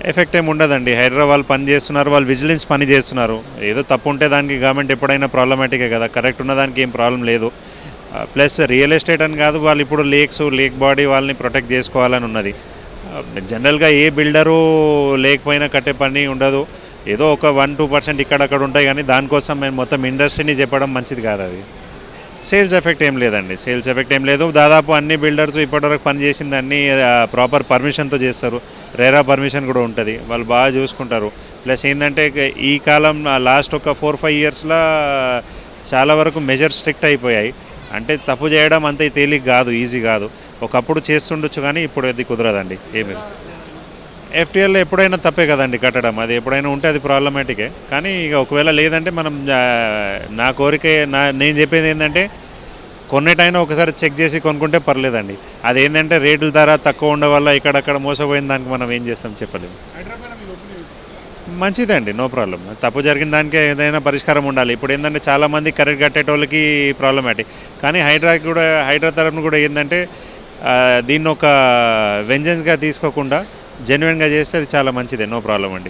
Effect ఏమి ఉండదండి. హైదరాబాద్ పని చేస్తున్నారు, వాళ్ళు విజిలెన్స్ పని చేస్తున్నారు. ఏదో తప్పు ఉంటే దానికి గవర్నమెంట్ ఎప్పుడైనా ప్రాబ్లమాటికే కదా, కరెక్ట్ ఉన్నదానికి ఏం ప్రాబ్లం లేదు. ప్లస్ రియల్ ఎస్టేట్ అని కాదు, వాళ్ళు ఇప్పుడు లేక్ బాడీ వాళ్ళని ప్రొటెక్ట్ చేసుకోవాలని ఉన్నది. జనరల్గా ఏ బిల్డరు లేకపోయినా కట్టే పని ఉండదు. ఏదో ఒక 1-2% ఇక్కడక్కడ ఉంటాయి, కానీ దానికోసం మేము మొత్తం ఇండస్ట్రీని చెప్పడం మంచిది కాదు. అది సేల్స్ ఎఫెక్ట్ ఏం లేదండి, సేల్స్ ఎఫెక్ట్ ఏం లేదు. దాదాపు అన్ని బిల్డర్స్ ఇప్పటివరకు పనిచేసింది అన్నీ ప్రాపర్ పర్మిషన్తో చేస్తారు. రేరా పర్మిషన్ కూడా ఉంటుంది, వాళ్ళు బాగా చూసుకుంటారు. ప్లస్ ఏంటంటే ఈ కాలం లాస్ట్ ఒక 4-5 ఇయర్స్లో చాలా వరకు మెజర్స్ స్ట్రిక్ట్ అయిపోయాయి. అంటే తప్పు చేయడం అంత తేలిక కాదు, ఈజీ కాదు. ఒకప్పుడు చేస్తుండొచ్చు కానీ ఇప్పుడు అది కుదరదండి. ఏమి ఎఫ్టీఎల్లో ఎప్పుడైనా తప్పే కదండి కట్టడం, అది ఎప్పుడైనా ఉంటే అది ప్రాబ్లమాటికే. కానీ ఇక ఒకవేళ లేదంటే మనం నా కోరిక నేను చెప్పేది ఏంటంటే కొన్నిటైనా ఒకసారి చెక్ చేసి కొనుక్కుంటే పర్లేదండి. అదేంటంటే రేట్ల ధర తక్కువ ఉండడం వల్ల ఇక్కడక్కడ మోసపోయిన దానికి మనం ఏం చేస్తాం చెప్పలేము. మంచిదండి, నో ప్రాబ్లం. తప్పు జరిగిన దానికి ఏదైనా పరిష్కారం ఉండాలి. ఇప్పుడు ఏంటంటే చాలామంది కరెక్ట్ కట్టేటోళ్ళకి ప్రాబ్లమాటిక్. కానీ హైడ్రా తరఫున కూడా ఏంటంటే దీన్ని ఒక వెంజెన్స్గా తీసుకోకుండా జెన్యున్గా చేస్తే అది చాలా మంచిదే, నో ప్రాబ్లం అండి.